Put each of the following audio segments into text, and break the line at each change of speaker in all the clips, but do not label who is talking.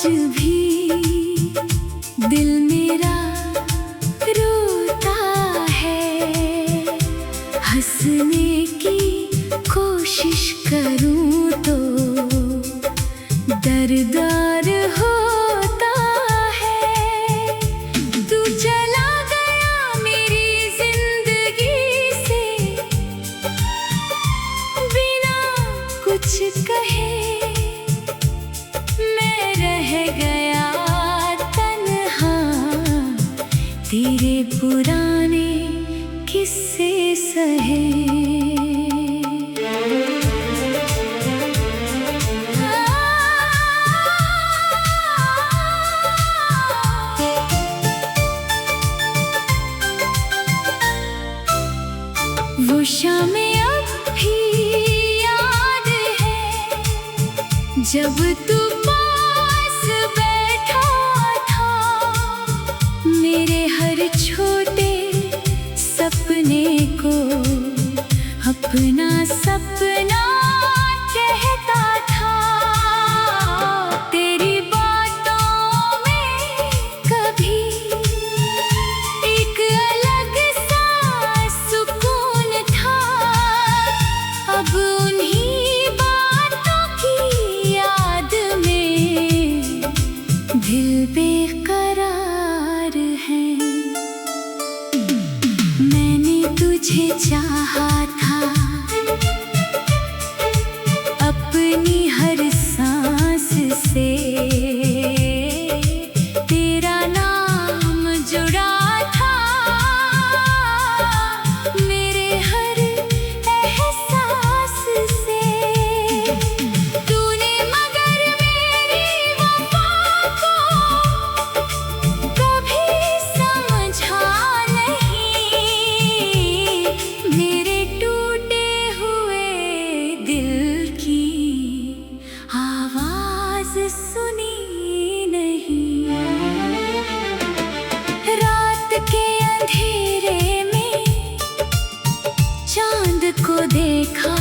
आज भी दिल मेरा रोता है। हंसने की कोशिश करूं तो दर्द होता है। तू चला गया मेरी जिंदगी से बिना कुछ कहे। मैं रह गया तन्हा तेरे पुराने किस्से सहे। वो शामें अब भी याद है जब तू पास बैठा था। मेरे हर छोटे सपने को अपना सपना कहता था। तेरी बातों में कभी एक अलग सा सुकून था। अब उन्हीं बातों की याद में दिल बेकरार है। मैंने तुझे चाहा था अपनी हर सांस से। तेरा नाम जुड़ा था मेरे हर एहसास से। तूने मगर मेरी वफा को कभी समझा नहीं। मेरे टूटे हुए दिल की आवाज सुनी नहीं। रात के अंधेरे में चांद को देखा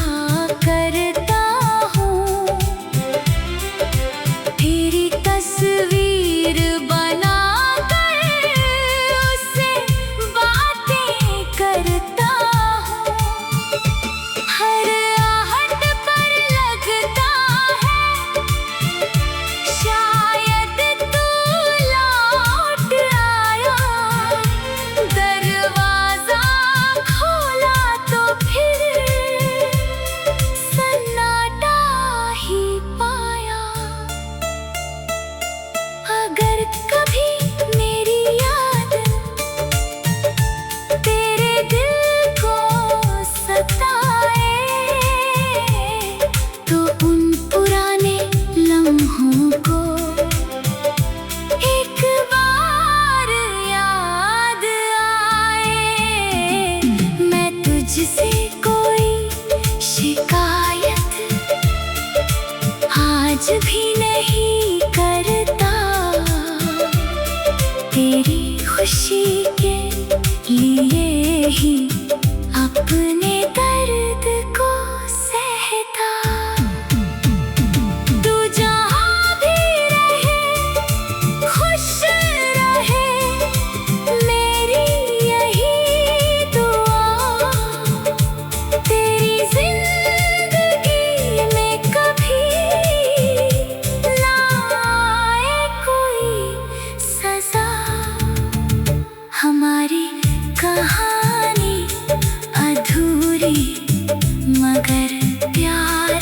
करता हूँ। तेरी तस्वीर बना कर उससे बातें करता हूँ। हर आहट पर लगता है शायद तू लौट आया। दरवाजा खोला तो फिर सन्नाटा ही पाया। अगर कभी मेरी याद तेरे दिल को सताए तो उन पुराने लम्हों को एक बार याद आए। मैं तुझसे कोई शिकायत आज भी नहीं करता। तेरी खुशी के लिए ही अपने दर्द को सहता। तू जहाँ भी रहे खुश रहे मेरी यही दुआ। तेरी जिंदगी में कभी ना आए कोई सजा। हमारी कहानी अधूरी मगर प्यार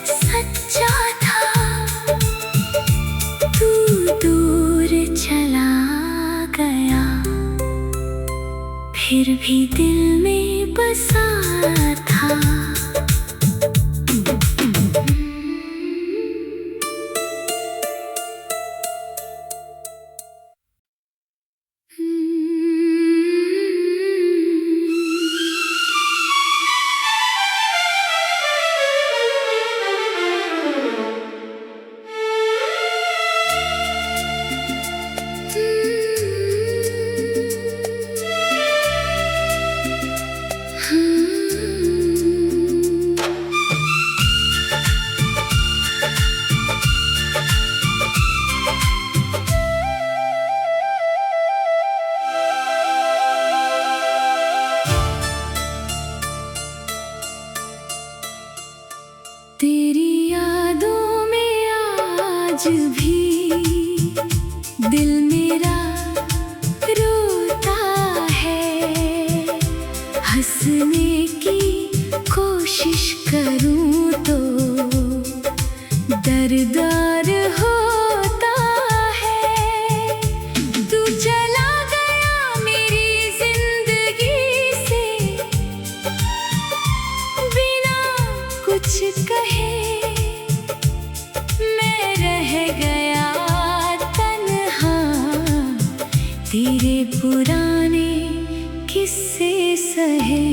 सच्चा था। तू दूर चला गया फिर भी दिल में बसा था। हंसने की कोशिश करूं तो दर्द होता है। तू चला गया मेरी जिंदगी से बिना कुछ कहे, मैं रह गया तन्हा तेरे पुराने किस्से सहे।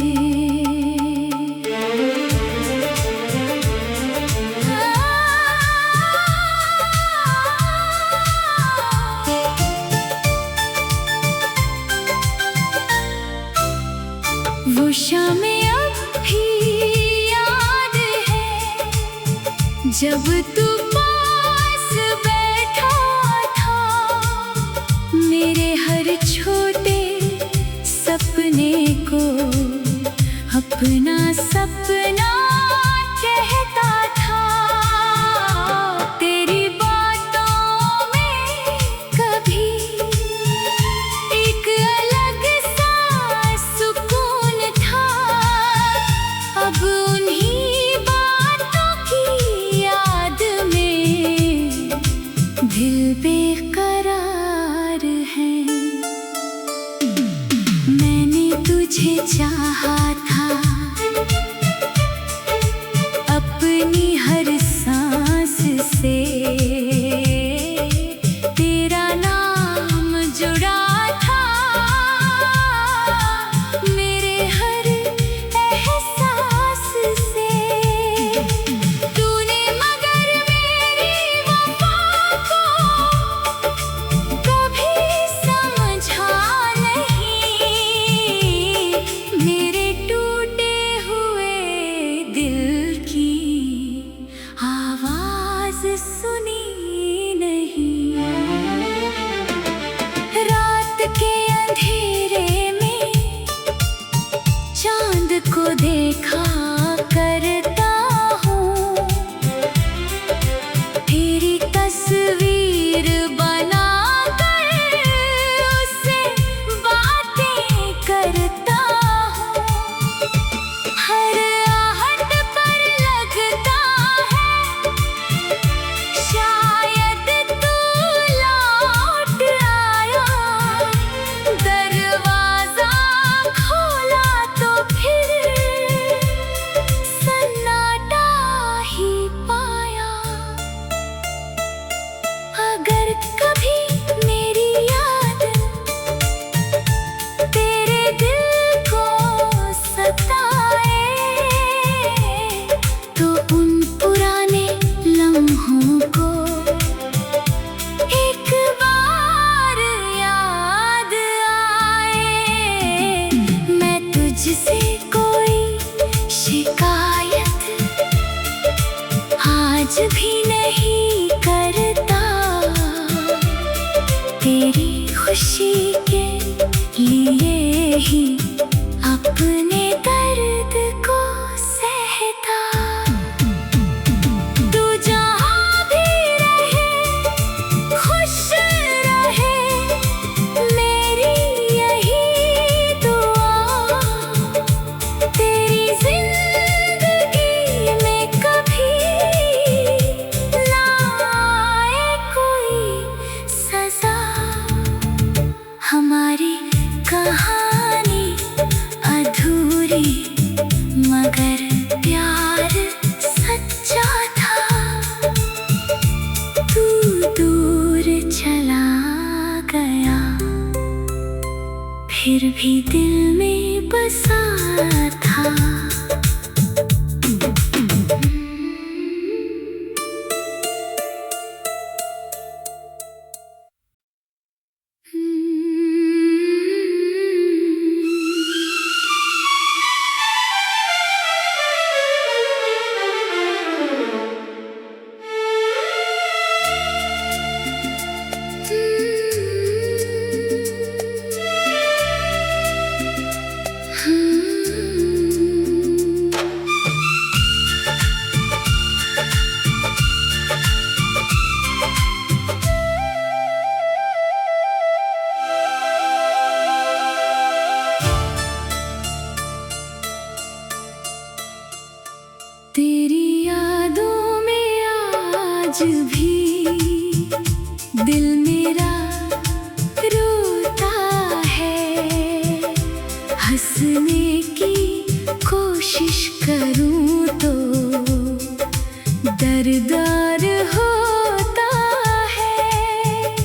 वो शामें अब भी याद है जब तू पास बैठा था, मेरे हर छोटे सपने को अपना सपना कहता था। तेरी बातों में कभी एक अलग सा सुकून था। अब उन्हीं बातों की याद में दिल बेकरार है। मैंने तुझे चाहा था, अपनी हर सांस से तेरा नाम जुड़ा था। मेरे हर एहसास से तूने मगर मेरी वफा को कभी समझा नहीं। मेरे टूटे हुए दिल की आवाज सुनी नहीं। रात के अंधेरे में चांद को देखा करता हूँ, तेरी तस्वीर बना कर उससे बातें करता हूँ। हर आहट पर लगता है शायद तू लौट आया। दरवाजा खोला तो फिर सन्नाटा ही पाया। अगर कभी मेरी याद तेरे दिल को सताए तो उन पुराने लम्हों को एक बार याद आए। मैं तुझसे कोई शिकायत आज भी नहीं करता। तेरी खुशी के लिए ही अपने दर्द को सहता। तू जहाँ भी रहे खुश रहे, मेरी यही दुआ। तेरी जिंदगी में कभी ना आए कोई सजा। हमारी कहानी अधूरी मगर प्यार सच्चा था। तू दूर चला गया फिर भी दिल में बसा था। आज भी दिल मेरा रोता है। हंसने की कोशिश करूं तो दर्द होता है।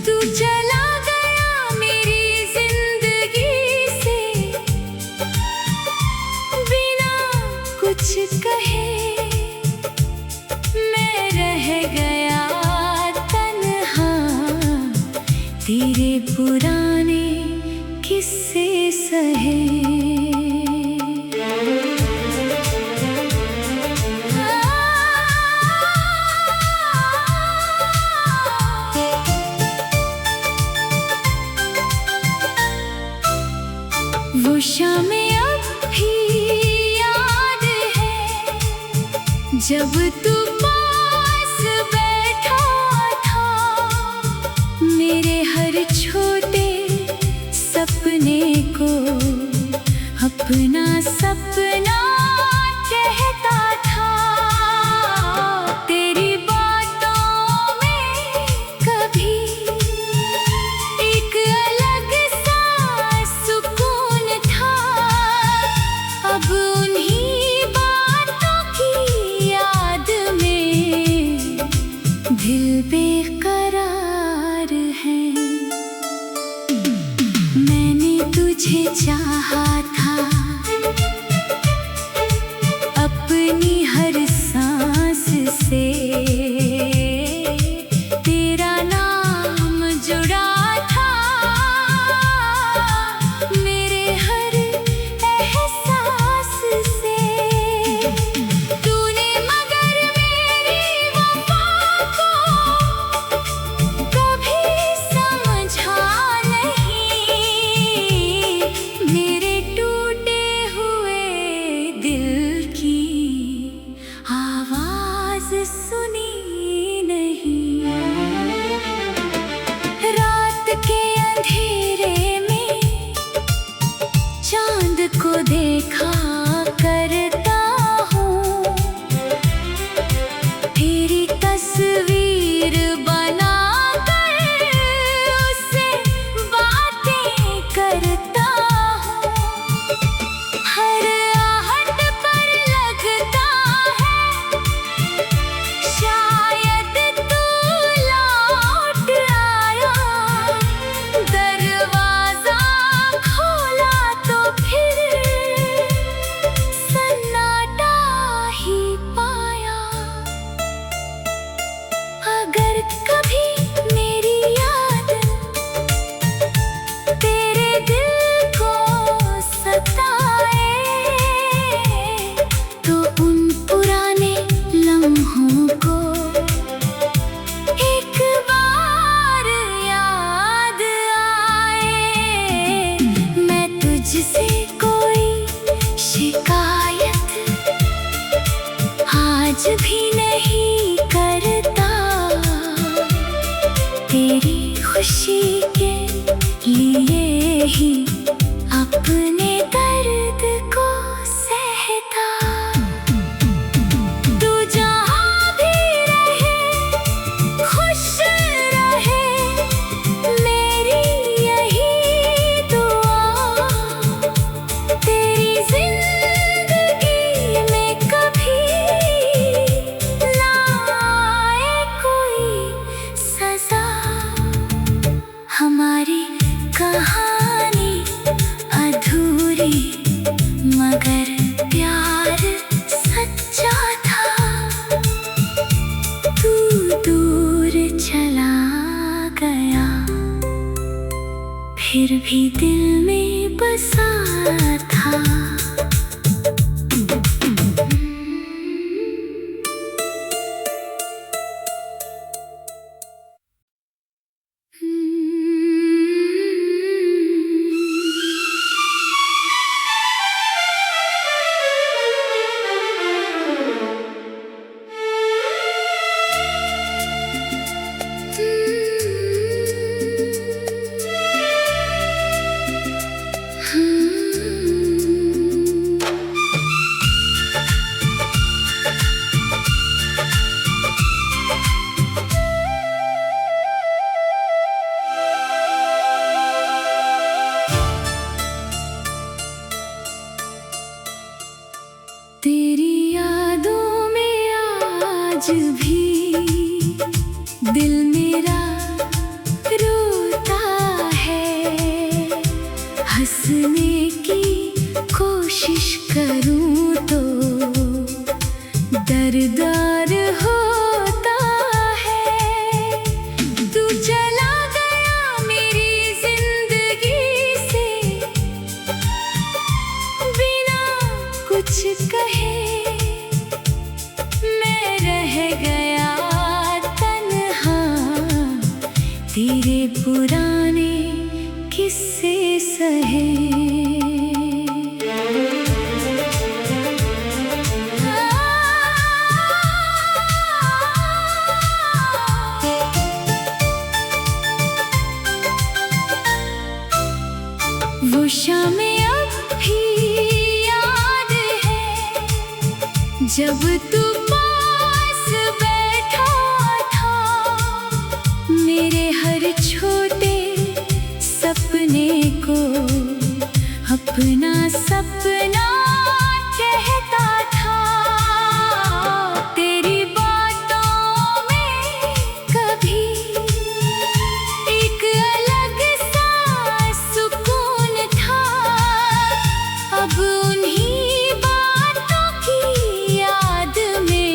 तू चला गया मेरी जिंदगी से बिना कुछ कहे। मैं रह गया तन्हा तेरे पुराने किस्से सहे। वो शामें अब भी याद है जब तू पास बैठा था। मेरे हर छोटे सपने को अपना सपना कहता था। तेरी बातों में कभी एक अलग सा सुकून था। अब उन्हीं बातों की याद में दिल बेकरार है। मैंने तुझे चाहा था अपनी हर सांस से। तेरा नाम जुड़ा था मेरे हर एहसास से। तूने मगर मेरी वफा को कभी समझा नहीं। मेरे टूटे हुए दिल की आवाज सुनी नहीं। रात के अंधेरे में चांद को देखा करता हूँ। तेरी तस्वीर बना कर उससे बातें करता हूँ। हर आहट पर लगता है शायद तू लौट आया। दरवाजा खोला तो फिर सन्नाटा ही पाया। अगर कभी मेरी याद तेरे दिल को सताए तो उन पुराने लम्हों को एक बार याद आए। मैं तुझसे कोई शिकायत आज भी नहीं करता। तेरी खुशी के लिए ही अपने दर्द को सहता। तू जहाँ भी रहे खुश रहे मेरी यही दुआ। तेरी जिंदगी में कभी ना आए कोई सजा। हमारी कहानी अधूरी मगर प्यार सच्चा था। तू दूर चला गया फिर भी दिल में बसा था। हंसने की कोशिश करूं तो दर्द होता है। तू चला गया मेरी जिंदगी से बिना कुछ कहे, मैं रह गया तन्हा तेरे पुराने किस्से सहे। वो शामें अब भी याद है जब तू पास बैठा था, मेरे हर छोटे सपने को अपना सपना कहता था। तेरी बातों में कभी एक अलग सा सुकून था। अब उन्हीं बातों की याद में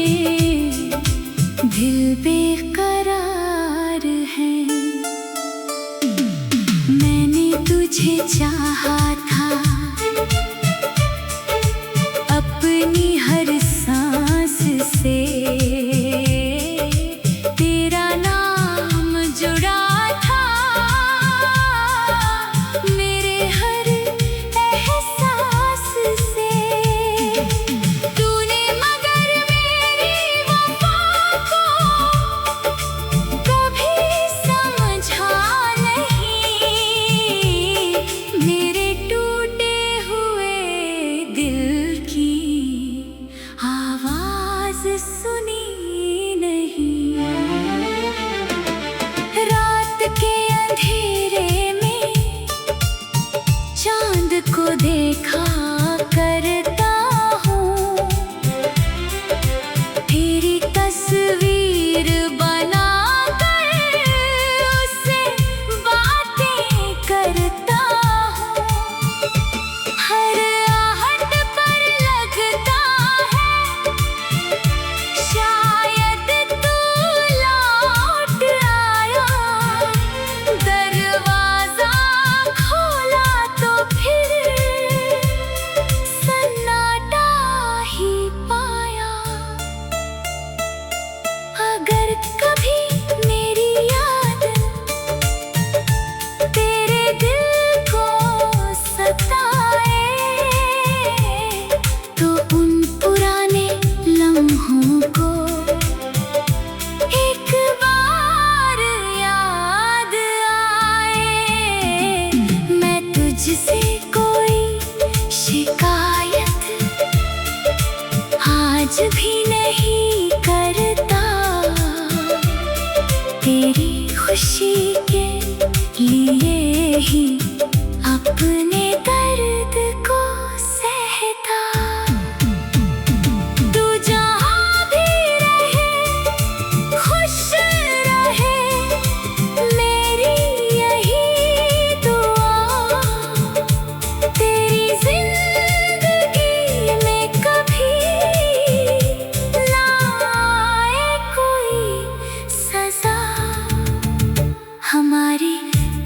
दिल बेकरार है। मैंने तुझे चाहा था, अपनी हर सांस से तेरा नाम जुड़ा था। मेरे हर एहसास से तूने मगर मेरी वफा को कभी समझा नहीं। मेरे टूटे हुए दिल की आवाज सुनी नहीं। रात के अंधेरे में चांद को देखा करता हूँ, तेरी तस्वीर बना कर उससे बातें करता हूँ। हर आहट पर लगता है शायद तू लौट आया। दरवाजा खोला तो फिर सन्नाटा ही पाया। अगर कभी मेरी याद तेरे दिल को सताए तो उन पुराने लम्हों को एक बार याद आए। मैं तुझसे कोई शिकायत आज भी नहीं करता, तेरी खुशी के लिए ही अपने दर्द को सहता। तू जहाँ भी रहे खुश रहे, मेरी यही दुआ। तेरी जिंदगी में कभी ना आए कोई सजा। हमारी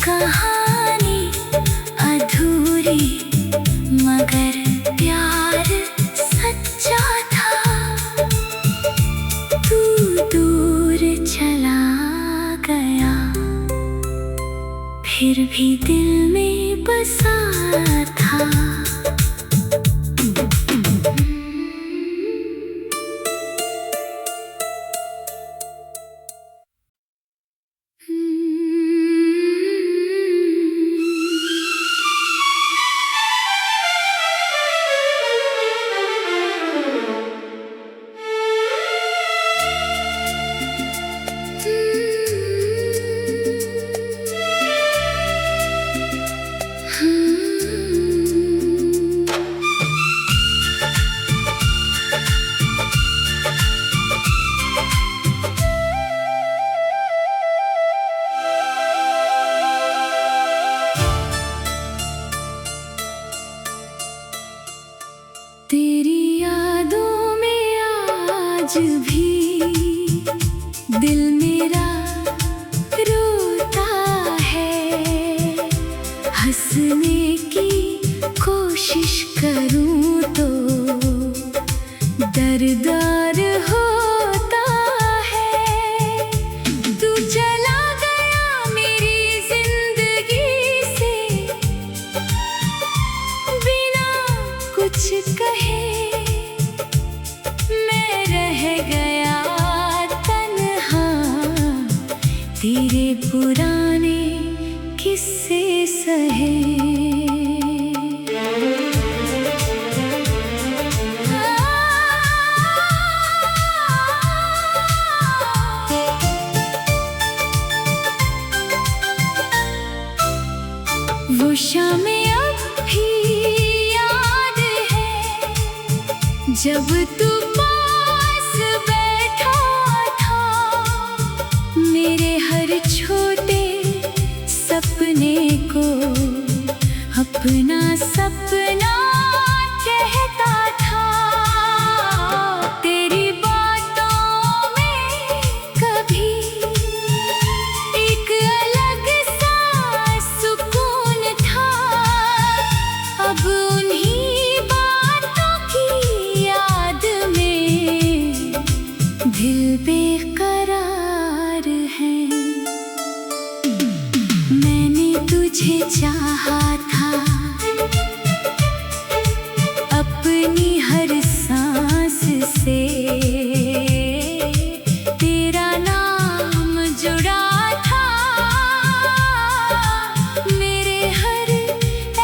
कहानी तेरी यादों में आज भी दिल मेरा रोता है। हंसने की कोशिश करूं तो दर्द होता है। तू चला गया मेरी जिंदगी से बिना कुछ कहे। मैं रह गया तन्हा तेरे पुराने किस्से सहे। वो शामें अब भी याद है जब तू पास बैठा था। मेरे हर छोटे सपने को अपना सपना कहता था। तेरी बातों में कभी एक अलग सा सुकून था। अब उन्हीं बातों की याद में दिल बेकरार है। मैंने तुझे चाहा था अपनी हर सांस से। तेरा नाम जुड़ा था मेरे हर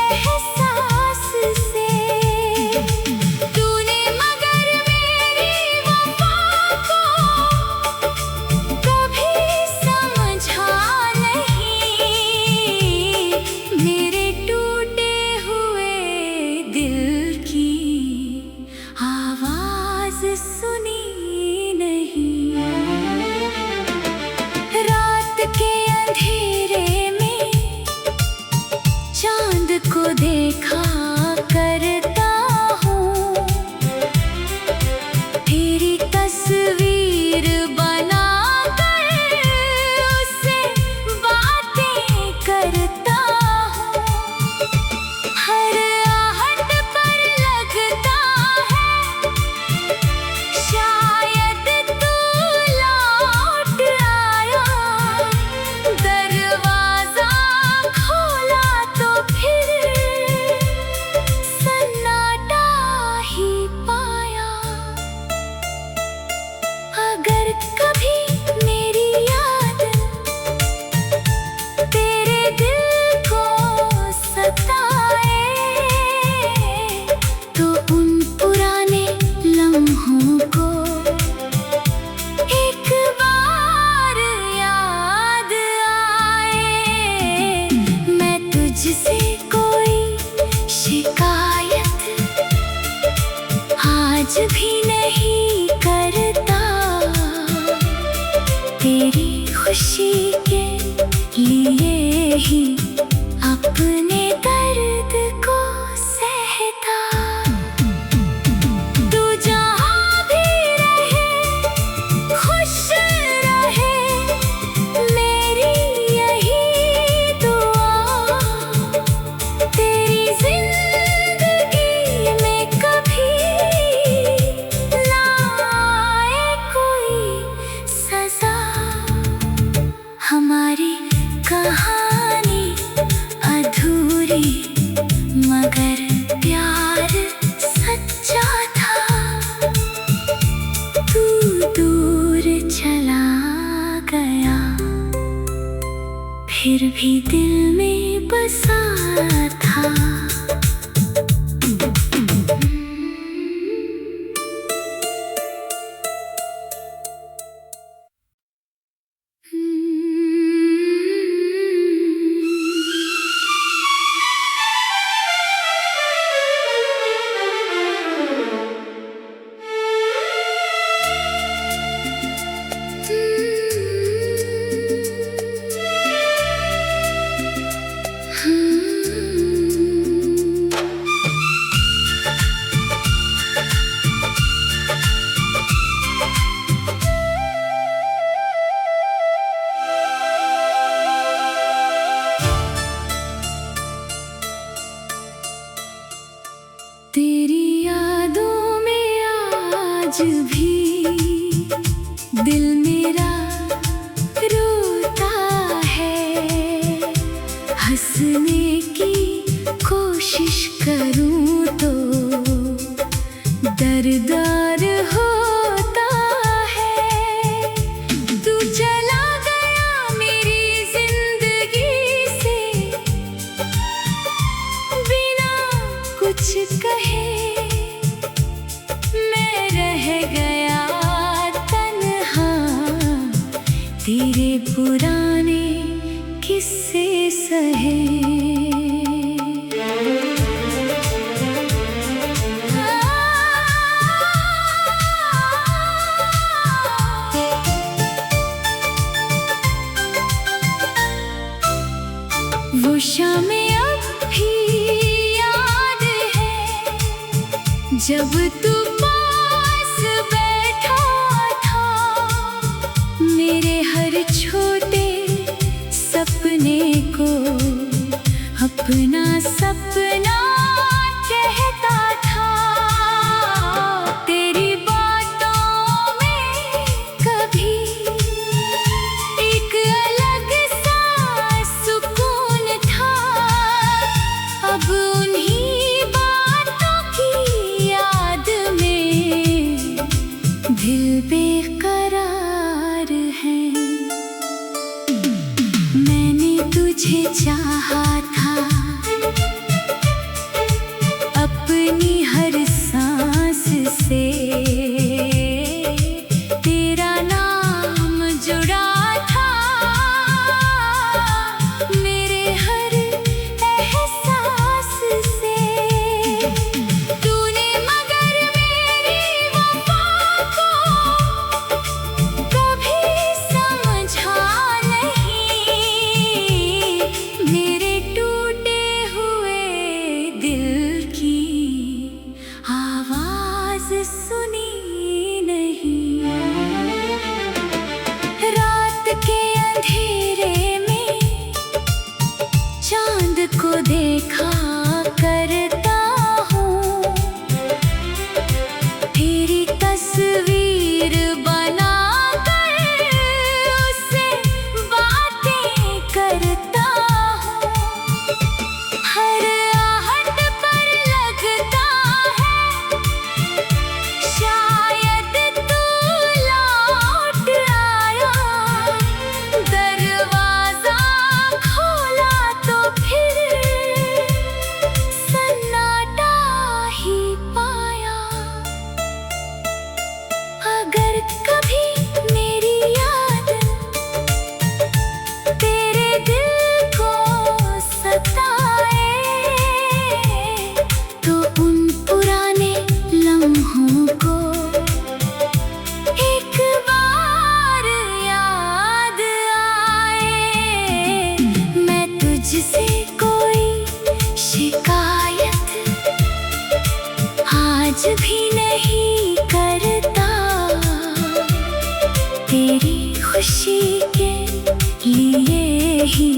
एहसास से। तूने मगर मेरी वफा को कभी समझा नहीं। मेरे टूटे हुए दिल की आवाज सुनी नहीं। रात के अंधेरे में चांद को देखा करता हूँ। तेरी तस्वीर बना कर उससे बातें करता हूँ। हर आहट पर लगता है शायद तू लौट आया। दरवाजा खोला तो फिर सन्नाटा ही पाया। अगर कभी मेरी याद तेरे दिल को सताए तो उन पुराने लम्हों को एक बार याद आए। मैं तुझसे कोई शिकायत आज भी नहीं करता। तेरी खुशी के लिए ही अपने दर्द को सहता। तू जहाँ भी रहे खुश रहे मेरी यही दुआ। तेरी जिंदगी में कभी ना आए कोई सजा। हमारी कहानी आज भी दिल मेरा रोता है। हंसने की कोशिश करूं तो दर्द होता है। तू चला गया मेरी जिंदगी से बिना कुछ कहे। मैं रह गया तन्हा तेरे पुराने किस्से सहे। वो शामें अब भी याद है जब तू पास बैठा था। मेरे हर छोटे सपने को अपना सपना कहता था। तेरी बातों में कभी एक अलग सा सुकून था। अब उन्हीं बातों की याद में दिल बेकरार है। मैंने तुझे चाहा था अपनी हर सांस से। तेरा नाम जुड़ा था मेरे हर एहसास से। तूने मगर मेरी वफा को कभी समझा नहीं। मेरे टूटे हुए दिल की आवाज सुनी नहीं। रात के अंधेरे में चांद को देखा करता हूँ। तेरी तस्वीर बना कर उससे बातें करता हूँ। हर आहट पर लगता है शायद तू लौट आया। दरवाजा खोला तो फिर सन्नाटा ही पाया। अगर कभी मेरी याद तेरे दिल को सताए तो उन पुराने लम्हों को एक बार याद आए। मैं तुझसे कोई शिकायत आज भी नहीं करता। तेरी खुशी के लिए ही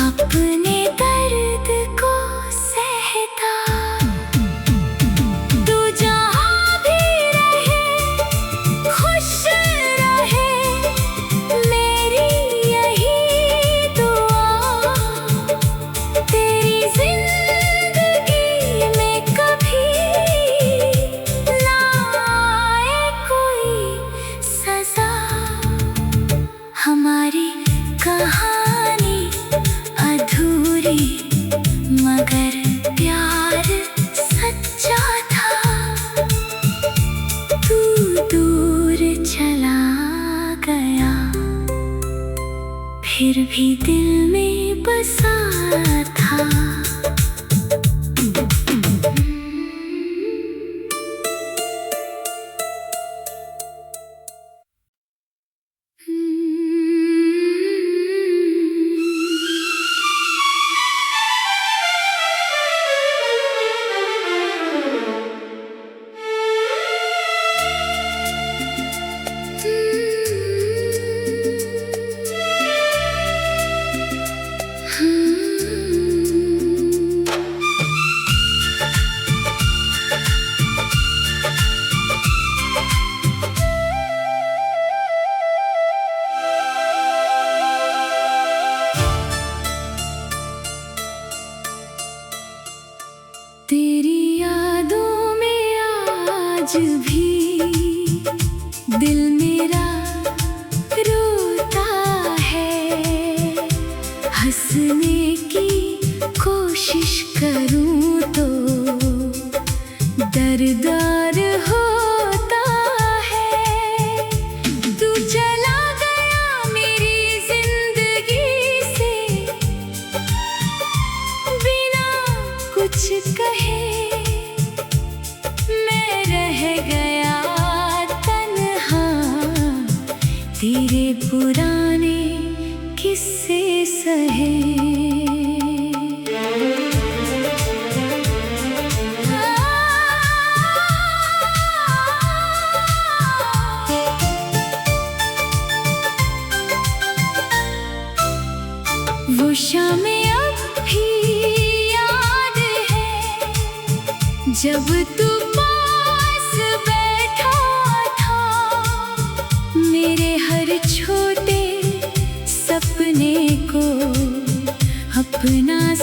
अपने दर्द को सहता। तू जहाँ भी रहे खुश रहे मेरी यही दुआ। तेरी जिंदगी में कभी ना आए कोई सजा। हमारी कहानी अधूरी मगर प्यार सच्चा था। तू दूर चला गया फिर भी दिल में बसा था। तेरी यादों में आज भी दिल मेरा रोता है। हंसने की कोशिश करूं तो दर्द होता है। तू चला गया मेरी जिंदगी से बिना कुछ कहे। मैं रह गया तन्हा, तेरे पुराने किस्से सहे। वो शामें अब भी याद है जब तू पास बैठा था। मेरे हर छोटे सपने को अपना